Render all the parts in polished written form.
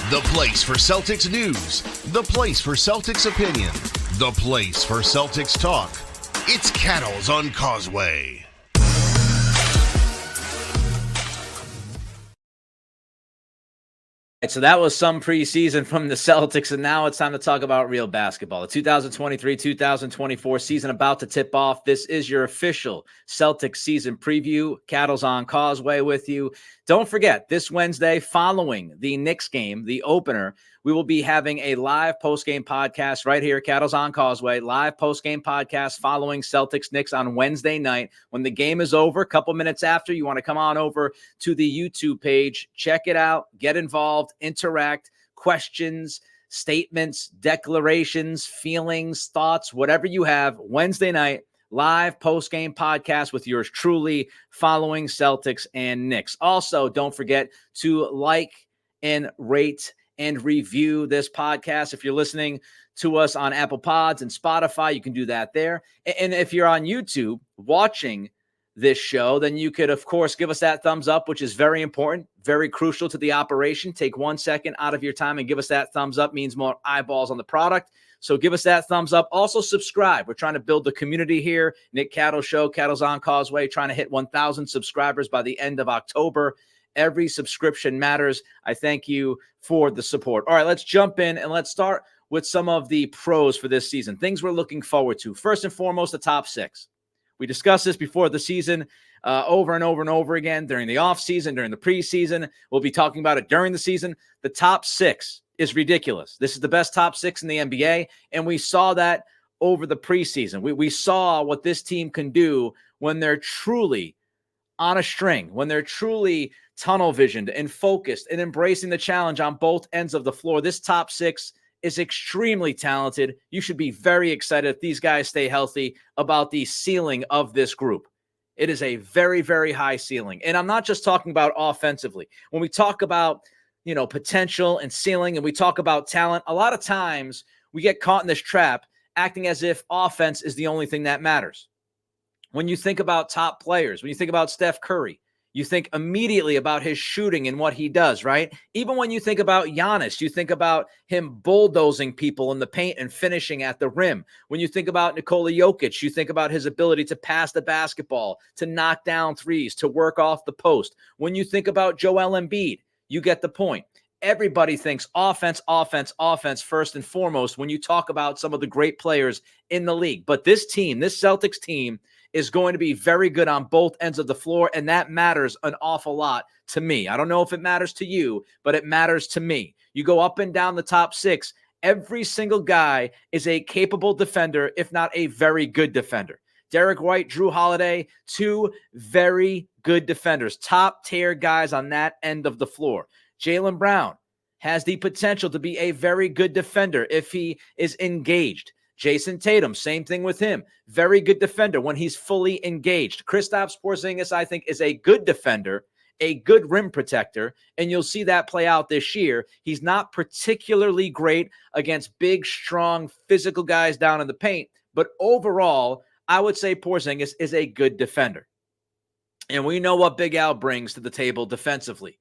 The place for Celtics news, the place for Celtics opinion, the place for Celtics talk. It's Cattles on Causeway. So that was some preseason from the Celtics, and now it's time to talk about real basketball. The 2023-2024 season about to tip off. This is your official Celtics season preview. Cattles on Causeway with you. Don't forget, this Wednesday following the Knicks game, the opener, we will be having a live postgame podcast right here, Cattles on Causeway, live postgame podcast following Celtics-Knicks on Wednesday night. When the game is over, a couple minutes after, you want to come on over to the YouTube page, check it out, get involved, interact, questions, statements, declarations, feelings, thoughts, whatever you have. Wednesday night, live post-game podcast with yours truly following Celtics and Knicks. Also, don't forget to like and rate and review this podcast. If you're listening to us on Apple Pods and Spotify, you can do that there. And if you're on YouTube watching this show, then you could, of course, give us that thumbs up, which is very important, very crucial to the operation. Take 1 second out of your time and give us that thumbs up. Means more eyeballs on the product. So give us that thumbs up. Also subscribe. We're trying to build the community here. Nick Cattle Show, Cattles on Causeway, trying to hit 1,000 subscribers by the end of October. Every subscription matters. I thank you for the support. All right, let's jump in and let's start with some of the pros for this season. Things we're looking forward to. First and foremost, the top six. We discussed this before the season over and over and over again during the offseason, during the preseason. We'll be talking about it during the season. The top six is ridiculous. This is the best top six in the NBA, and we saw that over the preseason. We saw what this team can do when they're truly on a string, when they're truly tunnel visioned and focused and embracing the challenge on both ends of the floor. This top six is extremely talented. You should be very excited if these guys stay healthy about the ceiling of this group. It is a very, very high ceiling. And I'm not just talking about offensively. When we talk about, potential and ceiling and we talk about talent, a lot of times we get caught in this trap acting as if offense is the only thing that matters. When you think about top players, when you think about Steph Curry, you think immediately about his shooting and what he does, right? Even when you think about Giannis, you think about him bulldozing people in the paint and finishing at the rim. When you think about Nikola Jokic, you think about his ability to pass the basketball, to knock down threes, to work off the post. When you think about Joel Embiid, you get the point. Everybody thinks offense, offense, offense first and foremost when you talk about some of the great players in the league. But this team, this Celtics team, is going to be very good on both ends of the floor, and that matters an awful lot to me. I don't know if it matters to you, but it matters to me. You go up and down the top six, every single guy is a capable defender, if not a very good defender. Derek White, Drew Holiday, two very good defenders, top-tier guys on that end of the floor. Jaylen Brown has the potential to be a very good defender if he is engaged. Jayson Tatum, same thing with him. Very good defender when he's fully engaged. Kristaps Porzingis, I think, is a good defender, a good rim protector, and you'll see that play out this year. He's not particularly great against big, strong, physical guys down in the paint, but overall, I would say Porzingis is a good defender. And we know what Big Al brings to the table defensively.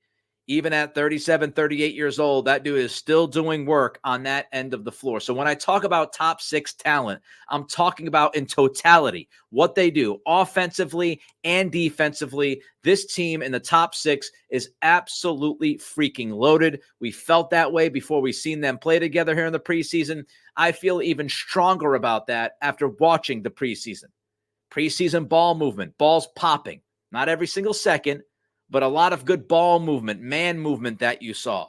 Even at 37, 38 years old, that dude is still doing work on that end of the floor. So when I talk about top six talent, I'm talking about in totality, what they do offensively and defensively. This team in the top six is absolutely freaking loaded. We felt that way before we seen them play together here in the preseason. I feel even stronger about that after watching the preseason. Preseason ball movement, balls popping, not every single second, but a lot of good ball movement, man movement that you saw.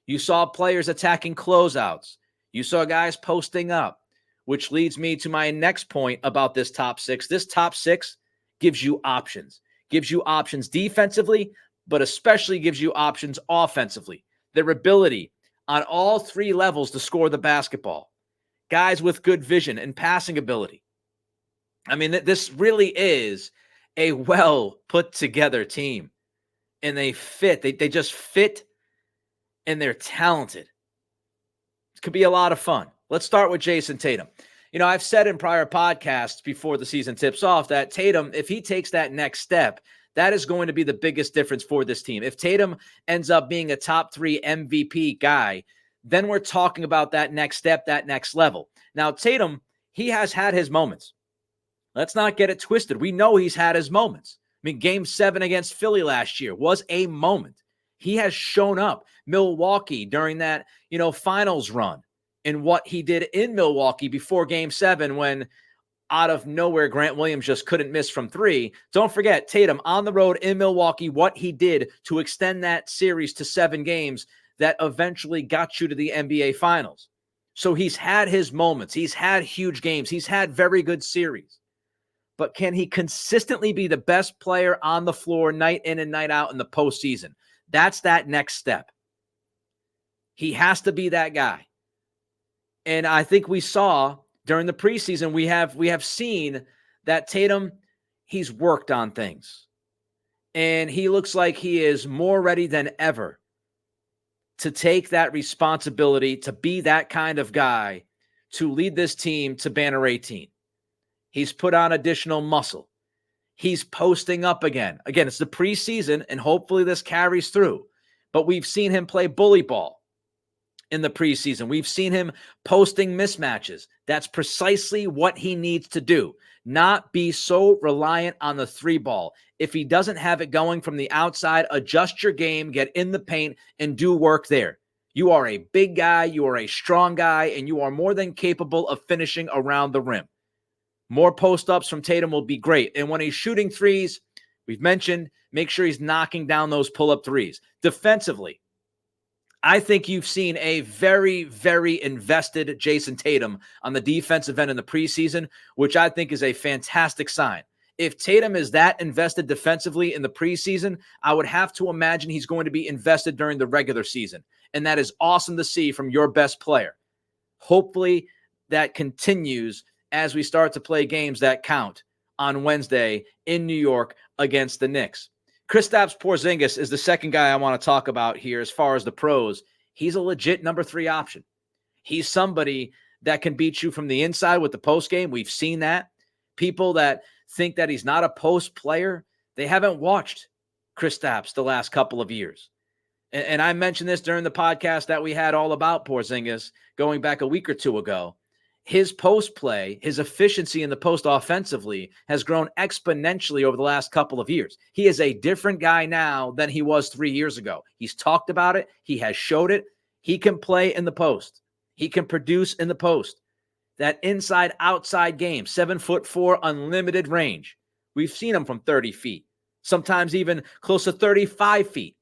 You saw players attacking closeouts. You saw guys posting up, which leads me to my next point about this top six. This top six gives you options defensively, but especially gives you options offensively. Their ability on all three levels to score the basketball. Guys with good vision and passing ability. I mean, this really is a well put together team. And they fit. They just fit, and they're talented. It could be a lot of fun. Let's start with Jayson Tatum. I've said in prior podcasts before the season tips off that Tatum, if he takes that next step, That is going to be the biggest difference for this team. If Tatum ends up being a top 3 MVP guy, then we're talking about that next step, that next level. Now, Tatum, he has had his moments. Let's not get it twisted. We know he's had his moments. I mean, Game 7 against Philly last year was a moment. He has shown up. Milwaukee during that, finals run, and what he did in Milwaukee before Game 7 when out of nowhere Grant Williams just couldn't miss from 3. Don't forget, Tatum on the road in Milwaukee, what he did to extend that series to 7 games that eventually got you to the NBA Finals. So he's had his moments. He's had huge games. He's had very good series. But can he consistently be the best player on the floor night in and night out in the postseason? That's that next step. He has to be that guy. And I think we saw during the preseason, we have seen that Tatum, he's worked on things. And he looks like he is more ready than ever to take that responsibility, to be that kind of guy, to lead this team to Banner 18. He's put on additional muscle. He's posting up again. Again, it's the preseason, and hopefully this carries through. But we've seen him play bully ball in the preseason. We've seen him posting mismatches. That's precisely what he needs to do. Not be so reliant on the 3 ball. If he doesn't have it going from the outside, adjust your game, get in the paint, and do work there. You are a big guy, you are a strong guy, and you are more than capable of finishing around the rim. More post-ups from Tatum will be great. And when he's shooting threes, we've mentioned, make sure he's knocking down those pull-up threes. Defensively, I think you've seen a very, very invested Jayson Tatum on the defensive end in the preseason, which I think is a fantastic sign. If Tatum is that invested defensively in the preseason, I would have to imagine he's going to be invested during the regular season. And that is awesome to see from your best player. Hopefully that continues as we start to play games that count on Wednesday in New York against the Knicks. Kristaps Porzingis is the second guy I want to talk about here as far as the pros. He's a legit number 3 option. He's somebody that can beat you from the inside with the post game. We've seen that. People that think that he's not a post player, they haven't watched Kristaps the last couple of years. And I mentioned this during the podcast that we had all about Porzingis going back a week or 2 ago. His post play, his efficiency in the post offensively has grown exponentially over the last couple of years. He is a different guy now than he was 3 years ago. He's talked about it. He has showed it. He can play in the post. He can produce in the post. That inside-outside game, 7'4", unlimited range. We've seen him from 30 feet, sometimes even close to 35 feet.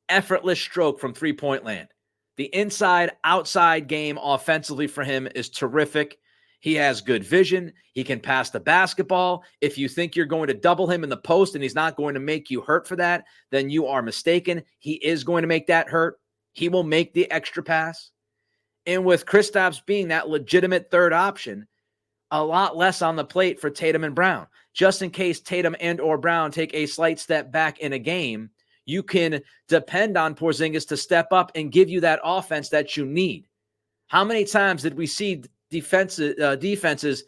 Effortless stroke from three-point land. The inside-outside game offensively for him is terrific. He has good vision. He can pass the basketball. If you think you're going to double him in the post and he's not going to make you hurt for that, then you are mistaken. He is going to make that hurt. He will make the extra pass. And with Kristaps being that legitimate third option, a lot less on the plate for Tatum and Brown. Just in case Tatum and or Brown take a slight step back in a game, you can depend on Porzingis to step up and give you that offense that you need. How many times did we see defenses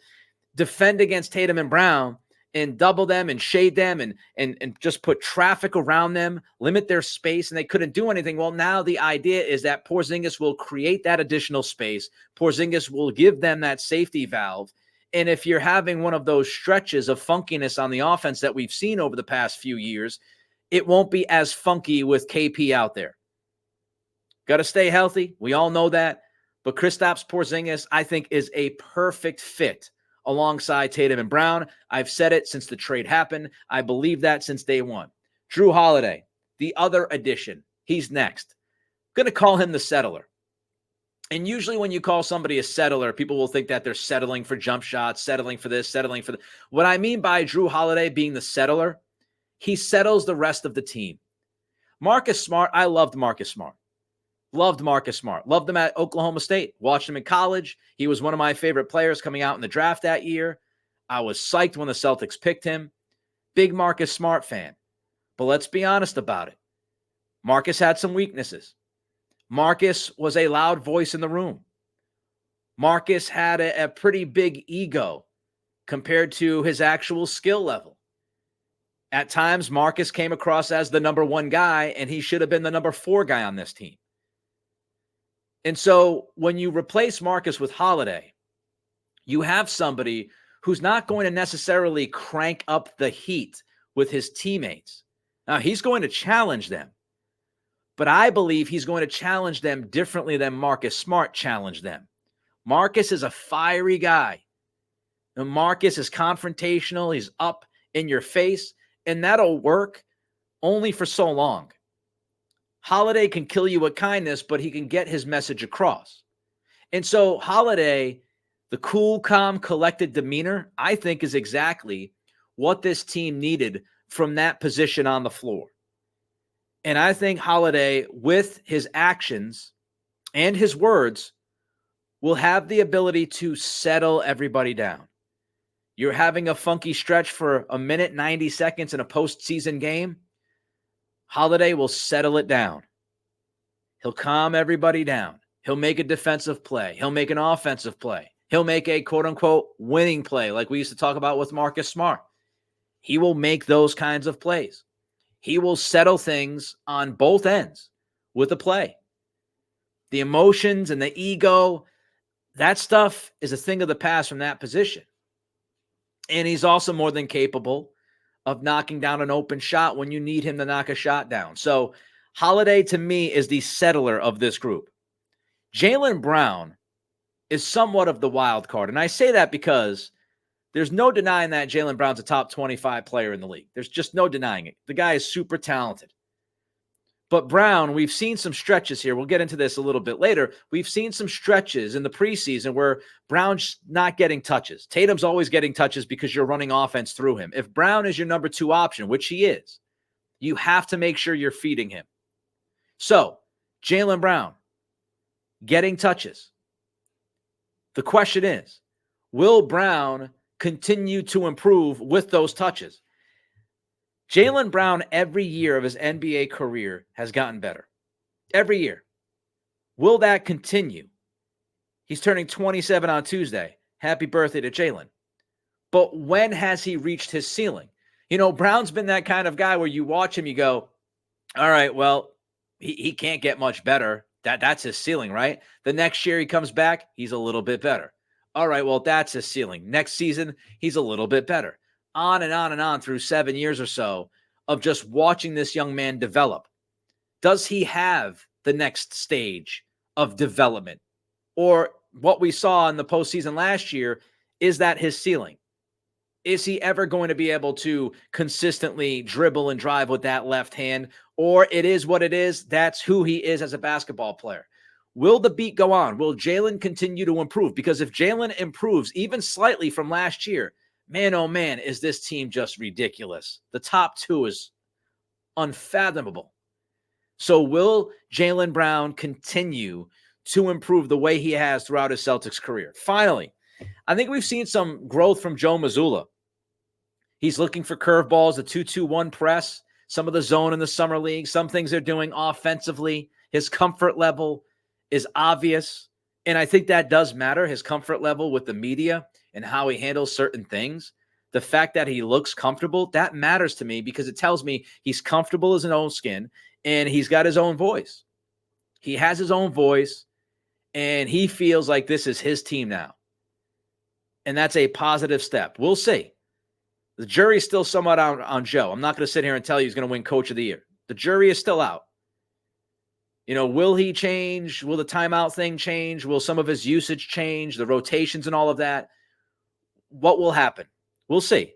defend against Tatum and Brown and double them and shade them and just put traffic around them, limit their space, and they couldn't do anything? Well, now the idea is that Porzingis will create that additional space. Porzingis will give them that safety valve. And if you're having one of those stretches of funkiness on the offense that we've seen over the past few years, it won't be as funky with KP out there. Got to stay healthy. We all know that. But Kristaps Porzingis, I think, is a perfect fit alongside Tatum and Brown. I've said it since the trade happened. I believe that since day one. Drew Holiday, the other addition. He's next. Going to call him the settler. And usually when you call somebody a settler, people will think that they're settling for jump shots, settling for this, settling for that. What I mean by Drew Holiday being the settler, he settles the rest of the team. Marcus Smart, I loved Marcus Smart. Loved Marcus Smart. Loved him at Oklahoma State. Watched him in college. He was one of my favorite players coming out in the draft that year. I was psyched when the Celtics picked him. Big Marcus Smart fan. But let's be honest about it. Marcus had some weaknesses. Marcus was a loud voice in the room. Marcus had a pretty big ego compared to his actual skill level. At times, Marcus came across as the number 1 guy, and he should have been the number 4 guy on this team. And so when you replace Marcus with Holiday, you have somebody who's not going to necessarily crank up the heat with his teammates. Now, he's going to challenge them, but I believe he's going to challenge them differently than Marcus Smart challenged them. Marcus is a fiery guy. And Marcus is confrontational. He's up in your face, and that'll work only for so long. Holiday can kill you with kindness, but he can get his message across. And so Holiday, the cool, calm, collected demeanor, I think is exactly what this team needed from that position on the floor. And I think Holiday, with his actions and his words, will have the ability to settle everybody down. You're having a funky stretch for a minute, 90 seconds in a postseason game. Holiday will settle it down. He'll calm everybody down. He'll make a defensive play. He'll make an offensive play. He'll make a quote-unquote winning play like we used to talk about with Marcus Smart. He will make those kinds of plays. He will settle things on both ends with a play. The emotions and the ego, that stuff is a thing of the past from that position. And he's also more than capable of knocking down an open shot when you need him to knock a shot down. So Holiday, to me, is the settler of this group. Jaylen Brown is somewhat of the wild card. And I say that because there's no denying that Jaylen Brown's a top 25 player in the league. There's just no denying it. The guy is super talented. But Brown, we've seen some stretches here. We'll get into this a little bit later. We've seen some stretches in the preseason where Brown's not getting touches. Tatum's always getting touches because you're running offense through him. If Brown is your number 2 option, which he is, you have to make sure you're feeding him. So, Jaylen Brown getting touches. The question is, will Brown continue to improve with those touches? Jaylen Brown, every year of his NBA career, has gotten better. Every year. Will that continue? He's turning 27 on Tuesday. Happy birthday to Jaylen. But when has he reached his ceiling? You know, Brown's been that kind of guy where you watch him, you go, all right, well, he can't get much better. That's his ceiling, right? The next year he comes back, he's a little bit better. All right, well, that's his ceiling. Next season, he's a little bit better. On and on and on through 7 years or so of just watching this young man develop. Does he have the next stage of development? Or what we saw in the postseason last year, is that his ceiling? Is he ever going to be able to consistently dribble and drive with that left hand? Or it is what it is. That's who he is as a basketball player. Will the beat go on? Will Jaylen continue to improve? Because if Jaylen improves even slightly from last year, man, oh man, is this team just ridiculous. The top 2 is unfathomable. So will Jaylen Brown continue to improve the way he has throughout his Celtics career? Finally, I think we've seen some growth from Joe Mazzulla. He's looking for curveballs, the 2-2-1 press, some of the zone in the summer league, some things they're doing offensively. His comfort level is obvious, and I think that does matter, his comfort level with the media and how he handles certain things. The fact that he looks comfortable, that matters to me because it tells me he's comfortable in his own skin and he's got his own voice. He has his own voice and he feels like this is his team now. And that's a positive step. We'll see. The jury's still somewhat out on Joe. I'm not going to sit here and tell you he's going to win Coach of the Year. The jury is still out. You know, will he change? Will the timeout thing change? Will some of his usage change? The rotations and all of that? What will happen? We'll see.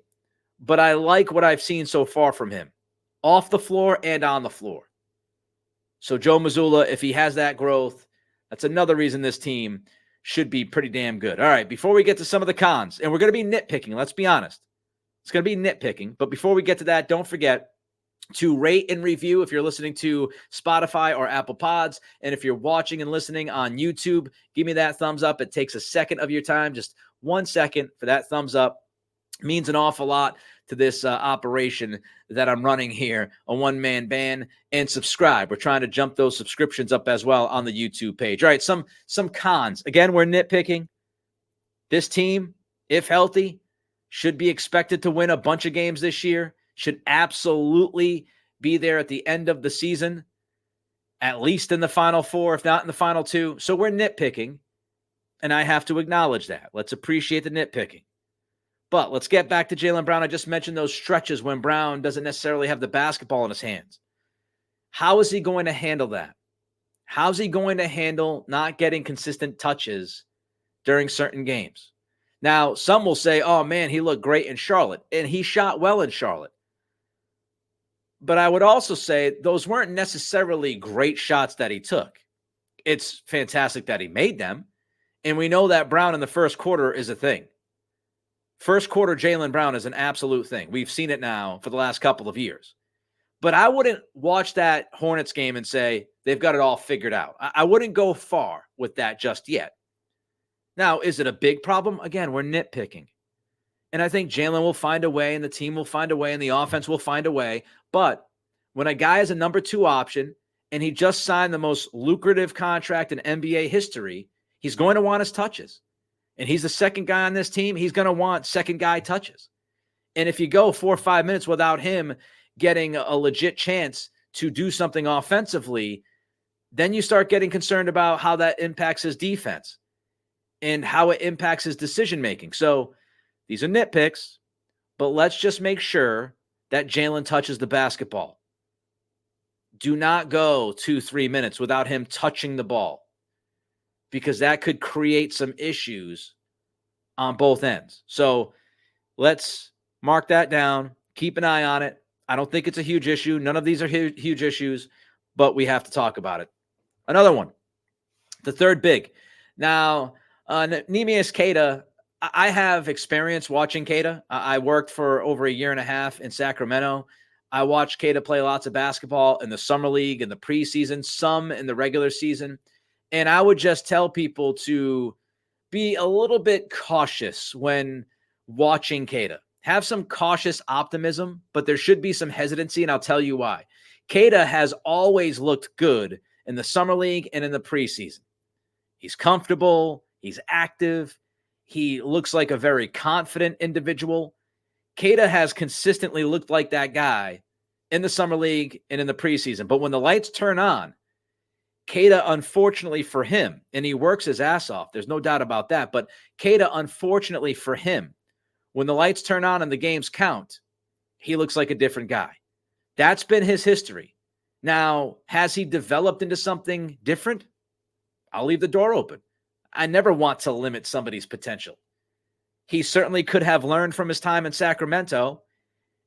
But I like what I've seen so far from him, off the floor and on the floor. So Joe Mazzulla, if he has that growth, that's another reason this team should be pretty damn good. All right, before we get to some of the cons, and we're going to be nitpicking, let's be honest. It's going to be nitpicking. But before we get to that, don't forget to rate and review if you're listening to Spotify or Apple Pods. And if you're watching and listening on YouTube, give me that thumbs up. It takes a second of your time, just 1 second for that thumbs up. It means an awful lot to this operation that I'm running here, a one-man band. And subscribe. We're trying to jump those subscriptions up as well on the YouTube page. All right, some cons. Again, we're nitpicking. This team, if healthy, should be expected to win a bunch of games this year. should absolutely be there at the end of the season, at least in the Final Four, if not in the Final Two. So we're nitpicking, and I have to acknowledge that. Let's appreciate the nitpicking. But let's get back to Jaylen Brown. I just mentioned those stretches when Brown doesn't necessarily have the basketball in his hands. How is he going to handle that? How's he going to handle not getting consistent touches during certain games? Now, some will say, oh, man, he looked great in Charlotte, and he shot well in Charlotte. But I would also say those weren't necessarily great shots that he took. It's fantastic that he made them, and we know that Brown in the first quarter is a thing. First quarter Jaylen Brown is an absolute thing. We've seen it now for the last couple of years. But I wouldn't watch that Hornets game and say they've got it all figured out. I wouldn't go far with that just yet. Now, is it a big problem? Again, we're nitpicking. And I think Jaylen will find a way, and the team will find a way, and the offense will find a way. But when a guy is a number 2 option, and he just signed the most lucrative contract in NBA history, he's going to want his touches. And he's the second guy on this team. He's going to want second guy touches. And if you go 4 or 5 minutes without him getting a legit chance to do something offensively, then you start getting concerned about how that impacts his defense and how it impacts his decision-making. So these are nitpicks, but let's just make sure that Jaylen touches the basketball. Do not go 2-3 minutes without him touching the ball, because that could create some issues on both ends. So let's mark that down. Keep an eye on it. I don't think it's a huge issue. None of these are huge issues, but we have to talk about it. Another one, the third big. Now, Neemias Queta, I have experience watching Queta. I worked for over a year and a half in Sacramento. I watched Queta play lots of basketball in the summer league, in the preseason, some in the regular season. And I would just tell people to be a little bit cautious when watching Queta. Have some cautious optimism, but there should be some hesitancy, and I'll tell you why. Queta has always looked good in the summer league and in the preseason. He's comfortable. He's active. He looks like a very confident individual. Queta has consistently looked like that guy in the summer league and in the preseason. But when the lights turn on, Queta, unfortunately for him, and he works his ass off, there's no doubt about that, but Queta, unfortunately for him, when the lights turn on and the games count, he looks like a different guy. That's been his history. Now, has he developed into something different? I'll leave the door open. I never want to limit somebody's potential. He certainly could have learned from his time in Sacramento,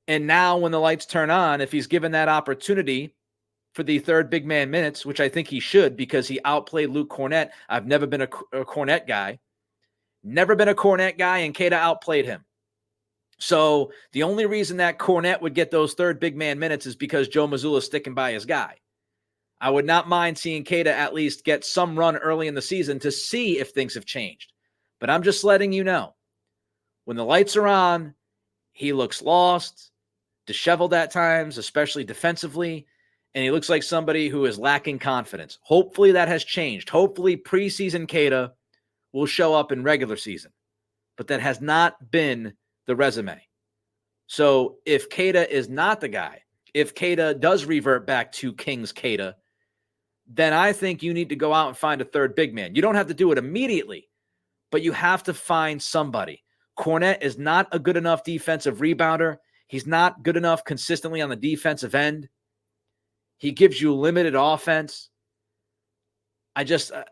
and now when the lights turn on, if he's given that opportunity for the third big man minutes, which I think he should because he outplayed Luke Kornet. I've never been a Kornet guy. Never been a Kornet guy, and Queta outplayed him. So the only reason that Kornet would get those third big man minutes is because Joe Mazzulla's sticking by his guy. I would not mind seeing Queta at least get some run early in the season to see if things have changed. But I'm just letting you know, when the lights are on, he looks lost, disheveled at times, especially defensively. And he looks like somebody who is lacking confidence. Hopefully that has changed. Hopefully preseason Queta will show up in regular season. But that has not been the resume. So if Queta is not the guy, if Queta does revert back to Kings Queta, then I think you need to go out and find a third big man. You don't have to do it immediately, but you have to find somebody. Kornet is not a good enough defensive rebounder. He's not good enough consistently on the defensive end. He gives you limited offense.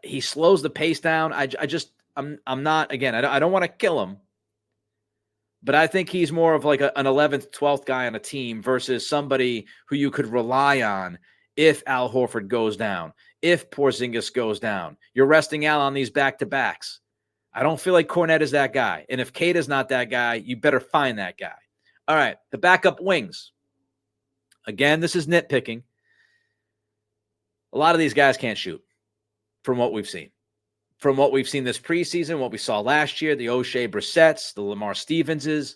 He slows the pace down. I'm not, again, I don't want to kill him, but I think he's more of like an 11th, 12th guy on a team versus somebody who you could rely on if Al Horford goes down, if Porzingis goes down. You're resting Al on these back-to-backs. I don't feel like Kornet is that guy. And if Queta's not that guy, you better find that guy. All right, the backup wings. Again, this is nitpicking. A lot of these guys can't shoot from what we've seen. From what we've seen this preseason, what we saw last year, the O'Shea Brissetts, the Lamar Stevenses,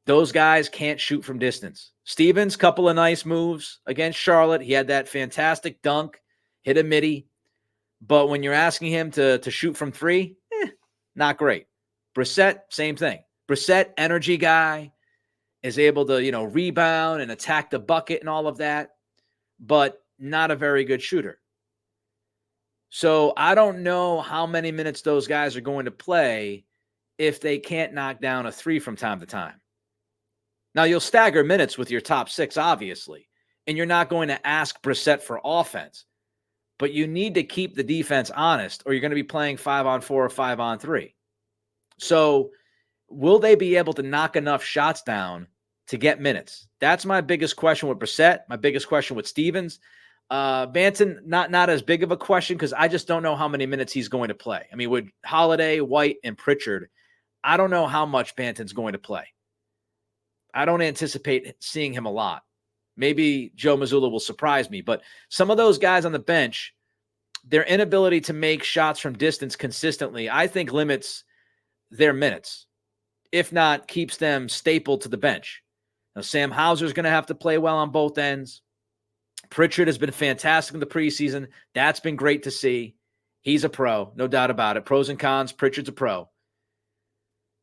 those guys can't shoot from distance. Stevens, couple of nice moves against Charlotte. He had that fantastic dunk, hit a midi. But when you're asking him to shoot from three, not great. Brissett, same thing. Brissett, energy guy. is able to, rebound and attack the bucket and all of that, but not a very good shooter. So I don't know how many minutes those guys are going to play if they can't knock down a three from time to time. Now, you'll stagger minutes with your top six, obviously, and you're not going to ask Brissett for offense, but you need to keep the defense honest or you're going to be playing 5-on-4 or 5-on-3. So will they be able to knock enough shots down to get minutes? That's my biggest question with Brissett, my biggest question with Stevens. Banton, not as big of a question because I just don't know how many minutes he's going to play. I mean, with Holiday, White, and Pritchard, I don't know how much Banton's going to play. I don't anticipate seeing him a lot. Maybe Joe Mazzulla will surprise me, but some of those guys on the bench, their inability to make shots from distance consistently, I think limits their minutes, if not keeps them stapled to the bench. Now, Sam Hauser's going to have to play well on both ends. Pritchard has been fantastic in the preseason. That's been great to see. He's a pro, no doubt about it. Pros and cons, Pritchard's a pro.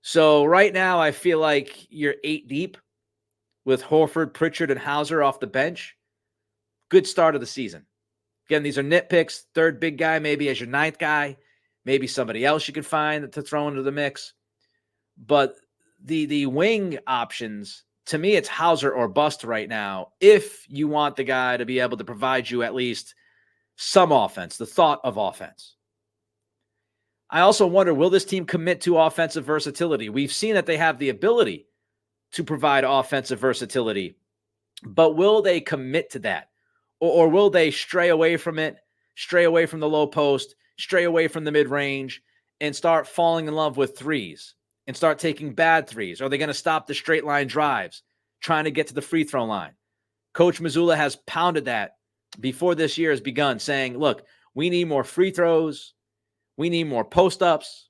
So right now, I feel like you're 8 deep with Horford, Pritchard, and Hauser off the bench. Good start of the season. Again, these are nitpicks. Third big guy maybe as your 9th guy. Maybe somebody else you could find to throw into the mix. But the wing options, to me, it's Hauser or bust right now if you want the guy to be able to provide you at least some offense, the thought of offense. I also wonder, will this team commit to offensive versatility? We've seen that they have the ability to provide offensive versatility, but will they commit to that? Or will they stray away from it, stray away from the low post, stray away from the mid-range, and start falling in love with threes and start taking bad threes? Are they going to stop the straight line drives, trying to get to the free throw line? Coach Mazzulla has pounded that before this year has begun, saying, look, we need more free throws. We need more post-ups.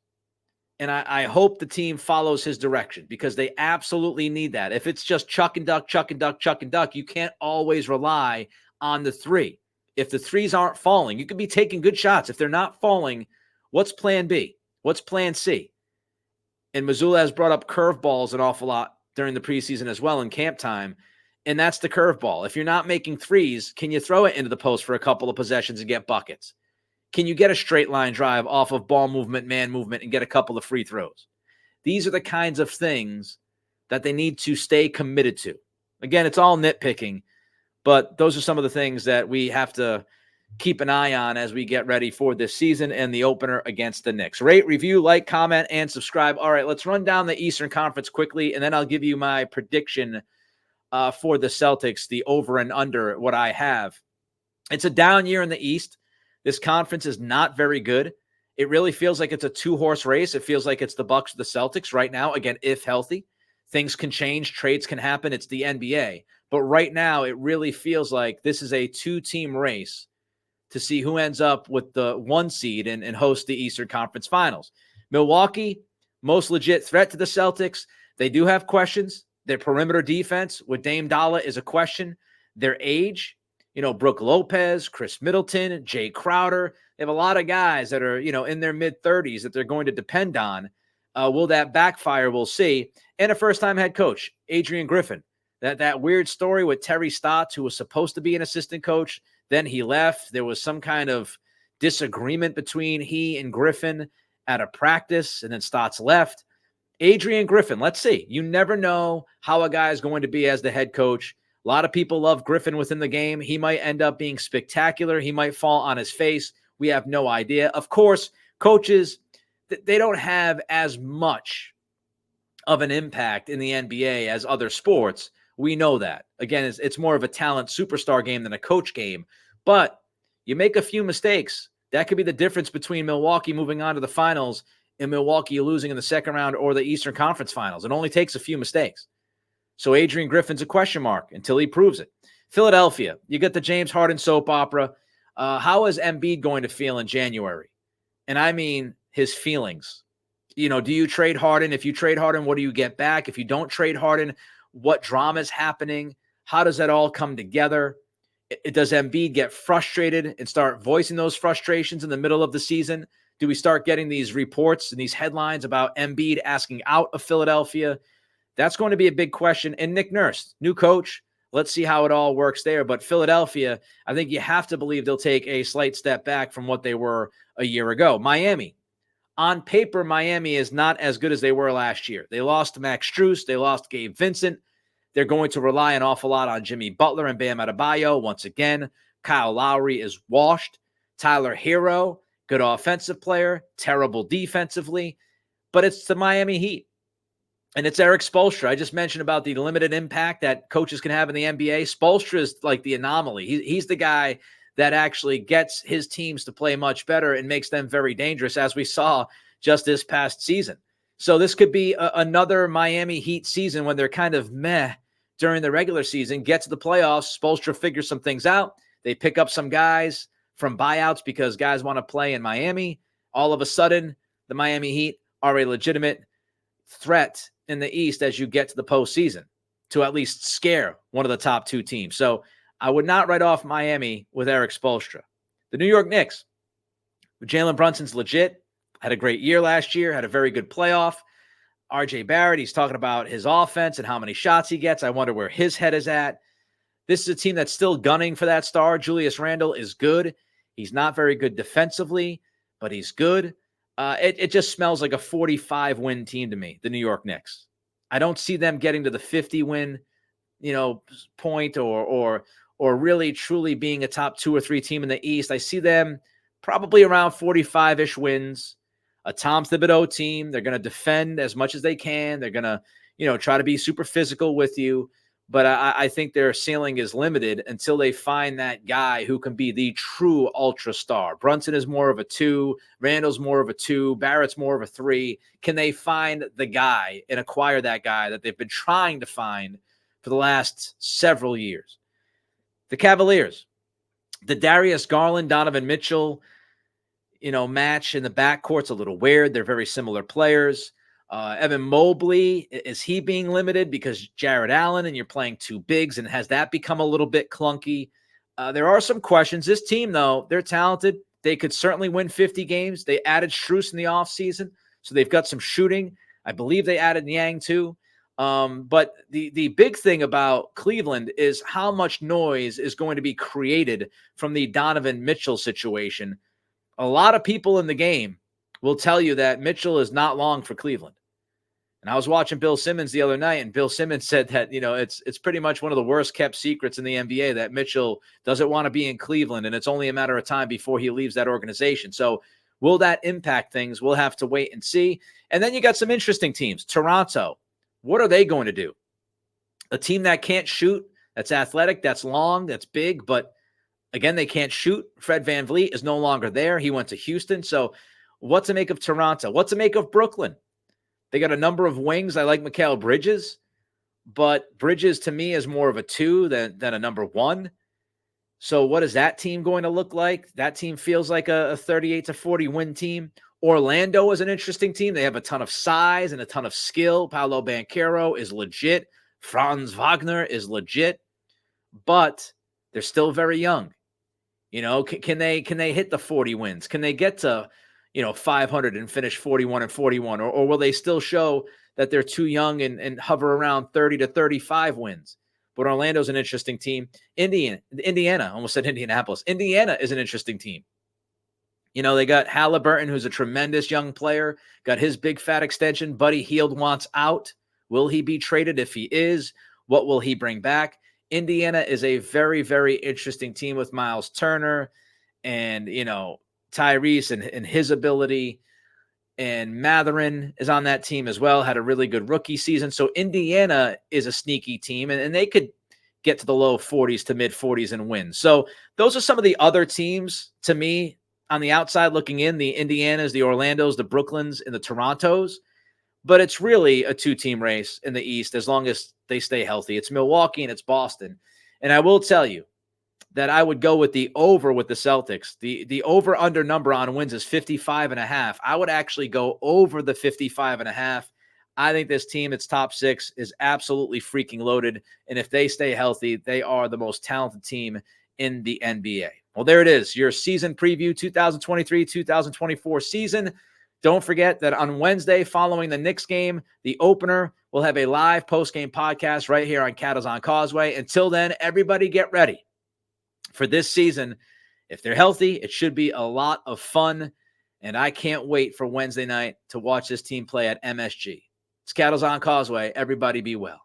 And I hope the team follows his direction because they absolutely need that. If it's just chuck and duck, chuck and duck, chuck and duck, you can't always rely on the three. If the threes aren't falling, you could be taking good shots. If they're not falling, what's plan B? What's plan C? And Mazzulla has brought up curveballs an awful lot during the preseason as well in camp time. And that's the curveball. If you're not making threes, can you throw it into the post for a couple of possessions and get buckets? Can you get a straight line drive off of ball movement, man movement, and get a couple of free throws? These are the kinds of things that they need to stay committed to. Again, it's all nitpicking, but those are some of the things that we have to keep an eye on as we get ready for this season and the opener against the Knicks. Rate, review, like, comment, and subscribe. All right, let's run down the Eastern Conference quickly, and then I'll give you my prediction for the Celtics, the over and under, what I have. It's a down year in the East. This conference is not very good. It really feels like it's a 2-horse race. It feels like it's the Bucks or the Celtics right now. Again, if healthy, things can change, trades can happen. It's the NBA. But right now, it really feels like this is a 2-team race to see who ends up with the 1 seed and host the Eastern Conference Finals. Milwaukee, most legit threat to the Celtics. They do have questions. Their perimeter defense with Dame Dolla is a question. Their age, Brook Lopez, Chris Middleton, Jay Crowder. They have a lot of guys that are, in their mid-30s that they're going to depend on. Will that backfire? We'll see. And a first-time head coach, Adrian Griffin. That weird story with Terry Stotts, who was supposed to be an assistant coach. Then he left. There was some kind of disagreement between he and Griffin at a practice, and then Stotts left. Adrian Griffin, let's see. You never know how a guy is going to be as the head coach. A lot of people love Griffin within the game. He might end up being spectacular. He might fall on his face. We have no idea. Of course, coaches, they don't have as much of an impact in the NBA as other sports. We know that. Again, it's more of a talent superstar game than a coach game. But you make a few mistakes. That could be the difference between Milwaukee moving on to the finals and Milwaukee losing in the second round or the Eastern Conference Finals. It only takes a few mistakes. So Adrian Griffin's a question mark until he proves it. Philadelphia, you got the James Harden soap opera. How is Embiid going to feel in January? And I mean his feelings. Do you trade Harden? If you trade Harden, what do you get back? If you don't trade Harden, what drama is happening? How does that all come together? Does Embiid get frustrated and start voicing those frustrations in the middle of the season? Do we start getting these reports and these headlines about Embiid asking out of Philadelphia? That's going to be a big question. And Nick Nurse, new coach. Let's see how it all works there. But Philadelphia, I think you have to believe they'll take a slight step back from what they were a year ago. Miami. On paper, Miami is not as good as they were last year. They lost Max Strus. They lost Gabe Vincent. They're going to rely an awful lot on Jimmy Butler and Bam Adebayo. Once again, Kyle Lowry is washed. Tyler Hero, good offensive player, terrible defensively. But it's the Miami Heat. And it's Eric Spoelstra. I just mentioned about the limited impact that coaches can have in the NBA. Spoelstra is like the anomaly. He's the guy that actually gets his teams to play much better and makes them very dangerous, as we saw just this past season. So this could be another Miami Heat season when they're kind of meh during the regular season, get to the playoffs. Spoelstra figures some things out. They pick up some guys from buyouts because guys want to play in Miami. All of a sudden, the Miami Heat are a legitimate threat in the East as you get to the postseason to at least scare one of the top two teams. So I would not write off Miami with Eric Spoelstra. The New York Knicks, Jalen Brunson's legit, had a great year last year, had a very good playoff. RJ Barrett, he's talking about his offense and how many shots he gets. I wonder where his head is at. This is a team that's still gunning for that star. Julius Randle is good. He's not very good defensively, but he's good. It just smells like a 45-win team to me, the New York Knicks. I don't see them getting to the 50-win, point or really truly being a top 2 or 3 team in the East. I see them probably around 45-ish wins. A Tom Thibodeau team. They're going to defend as much as they can. They're going to, try to be super physical with you. But I think their ceiling is limited until they find that guy who can be the true ultra star. Brunson is more of a 2. Randall's more of a 2. Barrett's more of a 3. Can they find the guy and acquire that guy that they've been trying to find for the last several years? The Cavaliers, the Darius Garland, Donovan Mitchell, match in the backcourt's a little weird. They're very similar players. Evan Mobley, is he being limited because Jared Allen and you're playing 2 bigs, and has that become a little bit clunky? There are some questions. This team, though, they're talented. They could certainly win 50 games. They added Strus in the offseason, so they've got some shooting. I believe they added Niang too. But the big thing about Cleveland is how much noise is going to be created from the Donovan Mitchell situation. A lot of people in the game will tell you that Mitchell is not long for Cleveland. And I was watching Bill Simmons the other night, and Bill Simmons said that, it's pretty much one of the worst kept secrets in the NBA that Mitchell doesn't want to be in Cleveland, and it's only a matter of time before he leaves that organization. So will that impact things? We'll have to wait and see. And then you got some interesting teams. Toronto, what are they going to do? A team that can't shoot, that's athletic, that's long, that's big, but again, they can't shoot. Fred VanVleet is no longer there. He went to Houston. So what to make of Toronto? What to make of Brooklyn? They got a number of wings. I like Mikal Bridges, but Bridges to me is more of a 2 than a number 1. So what is that team going to look like? That team feels like a 38 to 40 win team. Orlando is an interesting team. They have a ton of size and a ton of skill. Paolo Banchero is legit. Franz Wagner is legit, but they're still very young. Can they hit the 40 wins? Can they get to 500 and finish 41-41, or will they still show that they're too young and hover around 30 to 35 wins? But Orlando's an interesting team. Indiana, almost said Indianapolis. Indiana is an interesting team. They got Halliburton, who's a tremendous young player, got his big fat extension. Buddy Hield wants out. Will he be traded? If he is, what will he bring back? Indiana is a very, very interesting team with Miles Turner and, Tyrese and his ability, and Matherin is on that team as well, had a really good rookie season. So Indiana is a sneaky team, and they could get to the low 40s to mid 40s and win. So those are some of the other teams to me on the outside looking in, the Indianas, the Orlandos, the Brooklyns, and the Torontos. But it's really a 2-team race in the East as long as they stay healthy. It's Milwaukee and it's Boston. And I will tell you that I would go with the over with the Celtics. The over-under number on wins is 55.5. I would actually go over the 55.5. I think this team, its top 6, is absolutely freaking loaded. And if they stay healthy, they are the most talented team in the NBA. Well, there it is. Your season preview, 2023-2024 season. Don't forget that on Wednesday, following the Knicks game, the opener, we'll have a live post-game podcast right here on Cattles on Causeway. Until then, everybody get ready for this season. If they're healthy, it should be a lot of fun. And I can't wait for Wednesday night to watch this team play at MSG. It's Cattles on Causeway. Everybody be well.